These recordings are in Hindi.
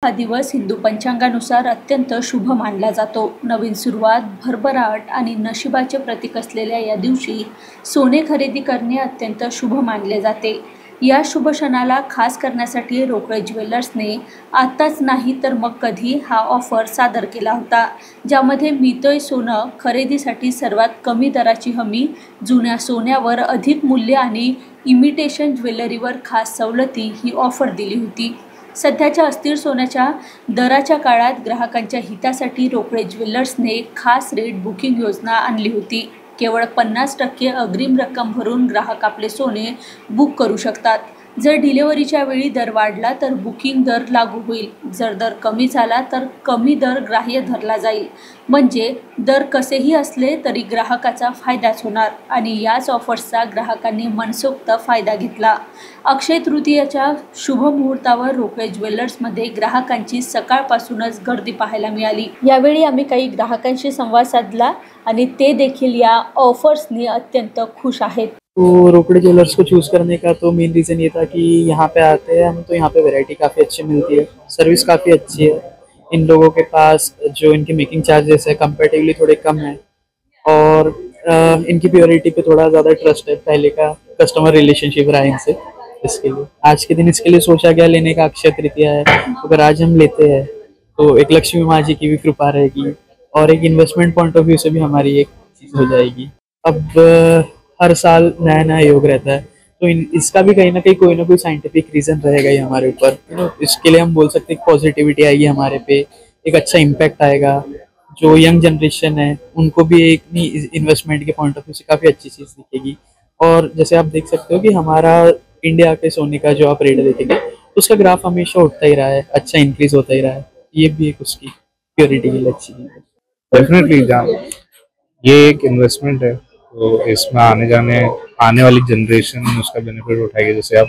हा दिवस हिंदू पंचांगानुसार अत्यंत शुभ मानला जातो. नवीन सुरुवात, भरभराट आणि नशिबाचे प्रतीक असलेल्या या दिवशी सोने खरेदी करणे अत्यंत शुभ मानले जाते. या शुभ क्षणाला खास करण्यासाठी रोकडे ज्वेलर्सने आत्ताच नाही तर मग कधी हा ऑफर सादर केला होता, ज्यामध्ये मिळतोय सोनं खरेदीसाठी सर्वात कमी दराची हमी, जुन्या सोन्यावर अधिक मूल्य आणि इमिटेशन ज्वेलरीवर खास सवलती ही ऑफर दिली होती. सध्याच्या अस्थिर सोन्याच्या दराच्या काळात ग्राहकांच्या हितासाठी रोकडे ज्वेलर्सने खास रेट बुकिंग योजना आणली होती. केवळ 50% अग्रिम रक्कम भरून ग्राहक आपले सोने बुक करू शकतात. जर डिलिव्हरीच्या वेळी दर वाढला तर बुकिंग दर लागू होईल. जर दर कमी झाला तर कमी दर ग्राह्य धरला जाईल. म्हणजे दर कसेही असले तरी ग्राहकाचा फायदाच होणार आणि याच ऑफर्सचा ग्राहकांनी मनसोक्त फायदा घेतला. अक्षय तृतीयेच्या शुभ मुहूर्तावर रोकडे ज्वेलर्समध्ये ग्राहकांची सकाळपासूनच गर्दी पाहायला मिळाली. यावेळी आम्ही काही ग्राहकांशी संवाद साधला आणि ते देखील या ऑफर्सनी अत्यंत खुश आहेत. तो रोकड़े ज्वेलर्स को चूज़ करने का तो मेन रीज़न ये था कि यहाँ पे आते हैं हम तो यहाँ पे वैरायटी काफ़ी अच्छी मिलती है, सर्विस काफ़ी अच्छी है। इन लोगों के पास जो इनके मेकिंग चार्जेस है कंपैरेटिवली थोड़े कम है और इनकी प्योरिटी पे थोड़ा ज़्यादा ट्रस्ट है, पहले का कस्टमर रिलेशनशिप रहा है इनसे। इसके लिए आज के दिन इसके लिए सोचा गया लेने का, अक्षय तृतीया है, अगर आज हम लेते हैं तो एक लक्ष्मी माँ जी की भी कृपा रहेगी और एक इन्वेस्टमेंट पॉइंट ऑफ व्यू से भी हमारी एक चीज़ हो जाएगी। अब हर साल नया नया योग रहता है तो इसका भी कहीं ना कहीं कोई ना कोई साइंटिफिक रीज़न रहेगा ही हमारे ऊपर। इसके लिए हम बोल सकते हैं पॉजिटिविटी आएगी हमारे पे, एक अच्छा इम्पैक्ट आएगा। जो यंग जनरेशन है उनको भी एक इन्वेस्टमेंट के पॉइंट ऑफ व्यू से काफ़ी अच्छी चीज़ दिखेगी। और जैसे आप देख सकते हो कि हमारा इंडिया के सोने का जो आप रेट देखेंगे उसका ग्राफ हमेशा उठता ही रहा है, अच्छा इंक्रीज होता ही रहा है। ये भी एक उसकी प्योरिटी के लिए अच्छी चीज़ है। डेफिनेटली ये एक इन्वेस्टमेंट है तो इसमें आने वाली जनरेशन उसका बेनिफिट उठाएगी। जैसे आप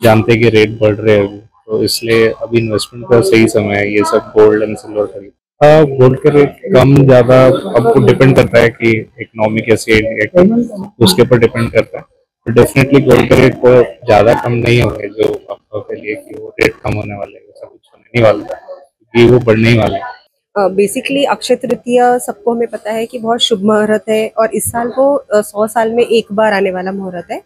जानते हैं कि रेट बढ़ रहे हैं अभी, तो इसलिए अभी इन्वेस्टमेंट का सही समय है ये सब गोल्ड एंड सिल्वर खरीद। गोल्ड का रेट कम ज़्यादा आपको डिपेंड करता है कि इकोनॉमी कैसी है इंडिया की, उसके ऊपर डिपेंड करता है। तो डेफिनेटली गोल्ड का रेट को ज़्यादा कम नहीं होंगे जो आपको के लिए कि वो रेट कम होने वाले हैं, ऐसा कुछ होने नहीं वाला क्योंकि वो बढ़ने ही वाले हैं। बेसिकली अक्षय तृतीया सबको हमें पता है कि बहुत शुभ मुहूर्त है और इस साल वो 100 साल में एक बार आने वाला मुहूर्त है।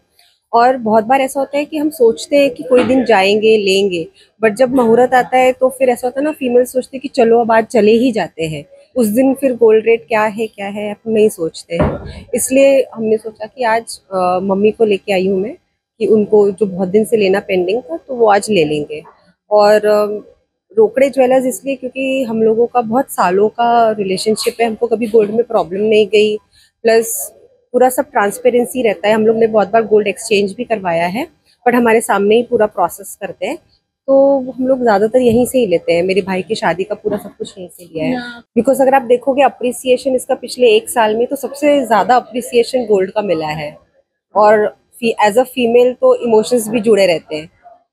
और बहुत बार ऐसा होता है कि हम सोचते हैं कि कोई दिन जाएंगे लेंगे, बट जब मुहूर्त आता है तो फिर ऐसा होता है ना, फीमेल सोचते हैं कि चलो अब आज चले ही जाते हैं। उस दिन फिर गोल्ड रेट क्या है अपन नहीं सोचते हैं। इसलिए हमने सोचा कि आज मम्मी को लेके आई हूँ मैं कि उनको जो बहुत दिन से लेना पेंडिंग था तो वो आज ले लेंगे। और रोकड़े ज्वेलर्स इसलिए क्योंकि हम लोगों का बहुत सालों का रिलेशनशिप है, हमको कभी गोल्ड में प्रॉब्लम नहीं गई, प्लस पूरा सब ट्रांसपेरेंसी रहता है। हम लोग ने बहुत बार गोल्ड एक्सचेंज भी करवाया है, बट हमारे सामने ही पूरा प्रोसेस करते हैं, तो हम लोग ज़्यादातर यहीं से ही लेते हैं। मेरे भाई की शादी का पूरा सब कुछ यहीं से लिया है। बिकॉज अगर आप देखोगे अप्रिसिएशन इसका पिछले 1 साल में तो सबसे ज़्यादा अप्रिसिएशन गोल्ड का मिला है। और एज अ फीमेल तो इमोशंस भी जुड़े रहते हैं,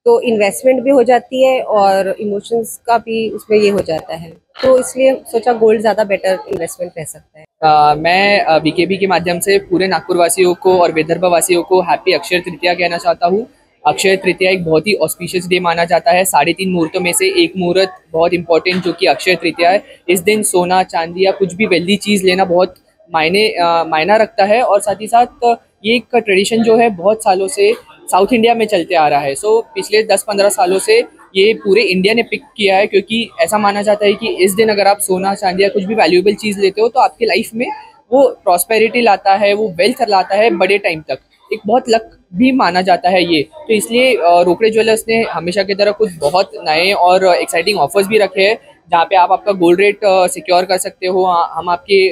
तो इन्वेस्टमेंट भी हो जाती है और इमोशंस का भी उसमें ये हो जाता है, तो इसलिए सोचा गोल्ड ज़्यादा बेटर इन्वेस्टमेंट रह सकता है। मैं बीकेबी के माध्यम से पूरे नागपुर वासियों को और विदर्भ वासियों को हैप्पी अक्षय तृतीया कहना चाहता हूँ। अक्षय तृतीया एक बहुत ही ऑस्पिशियस डे माना जाता है। 3.5 मुहूर्तों में से एक मुहूर्त बहुत इंपॉर्टेंट जो कि अक्षय तृतीया है। इस दिन सोना चांदी या कुछ भी वेल्दी चीज़ लेना बहुत मायना रखता है और साथ ही साथ ये एक ट्रेडिशन जो है बहुत सालों से साउथ इंडिया में चलते आ रहा है। पिछले 10-15 सालों से ये पूरे इंडिया ने पिक किया है, क्योंकि ऐसा माना जाता है कि इस दिन अगर आप सोना चांदी या कुछ भी वैल्यूएबल चीज़ लेते हो तो आपके लाइफ में वो प्रॉस्पेरिटी लाता है, वो वेल्थ लाता है बड़े टाइम तक। एक बहुत लक भी माना जाता है ये, तो इसलिए रोकड़े ज्वेलर्स ने हमेशा की तरह कुछ बहुत नए और एक्साइटिंग ऑफर्स भी रखे हैं, जहाँ पे आप आपका गोल्ड रेट सिक्योर कर सकते हो। हम आपके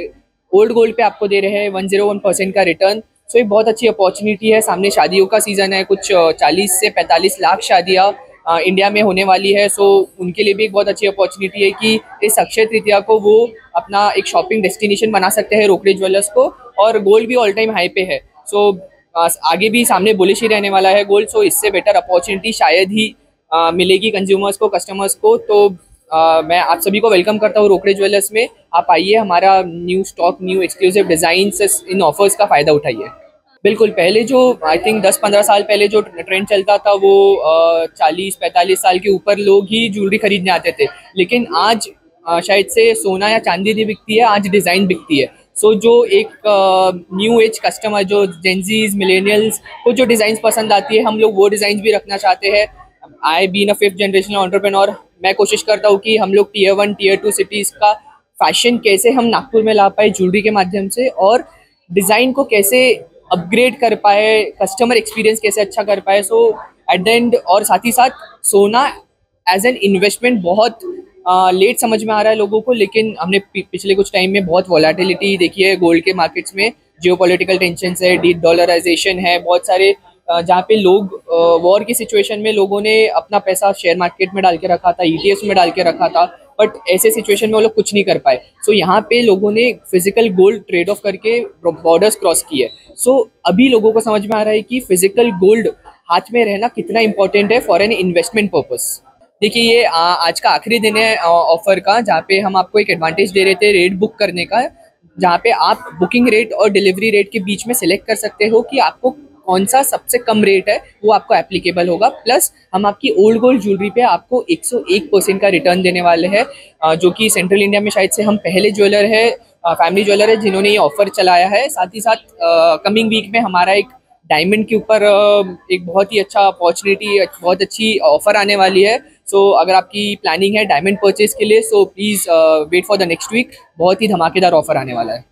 ओल्ड गोल्ड पे आपको दे रहे हैं 101% का रिटर्न। सो एक बहुत अच्छी अपॉर्चुनिटी है। सामने शादियों का सीज़न है, कुछ 40 से 45 लाख शादियाँ इंडिया में होने वाली है। सो उनके लिए भी एक बहुत अच्छी अपॉर्चुनिटी है कि इस अक्षय तृतीया को वो अपना एक शॉपिंग डेस्टिनेशन बना सकते हैं रोकड़े ज्वेलर्स को। और गोल्ड भी ऑल टाइम हाई पे है, सो आगे भी सामने बुलिश ही रहने वाला है गोल्ड। सो इससे बेटर अपॉर्चुनिटी शायद ही मिलेगी कंज्यूमर्स को, कस्टमर्स को। तो मैं आप सभी को वेलकम करता हूँ रोकड़े ज्वेलर्स में। आप आइए, हमारा new stock, new exclusive designs, इन ऑफर्स का फ़ायदा उठाइए। बिल्कुल, पहले जो आई थिंक 10-15 साल पहले जो ट्रेंड चलता था वो 40-45 साल के ऊपर लोग ही ज्वेलरी खरीदने आते थे, लेकिन आज शायद से सोना या चांदी नहीं बिकती है, आज डिज़ाइन बिकती है। सो जो एक न्यू एज कस्टमर जो जेंजीज मिलेनियल्स को जो डिज़ाइंस पसंद आती है, हम लोग वो डिज़ाइंस भी रखना चाहते हैं। I been a 5th generation entrepreneur, मैं कोशिश करता हूँ कि हम लोग टियर 1 टियर 2 सिटीज़ का फैशन कैसे हम नागपुर में ला पाए ज्वेलरी के माध्यम से, और डिज़ाइन को कैसे अपग्रेड कर पाए, कस्टमर एक्सपीरियंस कैसे अच्छा कर पाए। सो एट द एंड, और साथ ही साथ सोना एज एन इन्वेस्टमेंट बहुत लेट समझ में आ रहा है लोगों को, लेकिन हमने पिछले कुछ टाइम में बहुत वॉलेटिलिटी देखी है गोल्ड के मार्केट्स में। जियोपॉलिटिकल टेंशन्स है, डॉलराइजेशन है, बहुत सारे जहाँ पे लोग वॉर की सिचुएशन में लोगों ने अपना पैसा शेयर मार्केट में डाल के रखा था, ETFs में डाल के रखा था, बट ऐसे सिचुएशन में वो लोग कुछ नहीं कर पाए। सो यहाँ पे लोगों ने फिजिकल गोल्ड ट्रेड ऑफ करके बॉर्डर्स क्रॉस किए। सो अभी लोगों को समझ में आ रहा है कि फिजिकल गोल्ड हाथ में रहना कितना इंपॉर्टेंट है फॉर एन इन्वेस्टमेंट पर्पस। देखिए, ये आज का आखिरी दिन है ऑफर का, जहाँ पे हम आपको एक एडवांटेज दे रहे थे रेट बुक करने का, जहाँ पे आप बुकिंग रेट और डिलीवरी रेट के बीच में सिलेक्ट कर सकते हो कि आपको कौन सा सबसे कम रेट है वो आपको एप्लीकेबल होगा। प्लस हम आपकी ओल्ड गोल्ड ज्वेलरी पे आपको 101% का रिटर्न देने वाले हैं, जो कि सेंट्रल इंडिया में शायद से हम पहले ज्वेलर है, फैमिली ज्वेलर है जिन्होंने ये ऑफर चलाया है। साथ ही साथ कमिंग वीक में हमारा एक डायमंड के ऊपर एक बहुत ही अच्छा अपॉर्चुनिटी, बहुत अच्छी ऑफर आने वाली है। सो अगर आपकी प्लानिंग है डायमंड परचेज के लिए, so please wait for the next week, बहुत ही धमाकेदार ऑफर आने वाला है।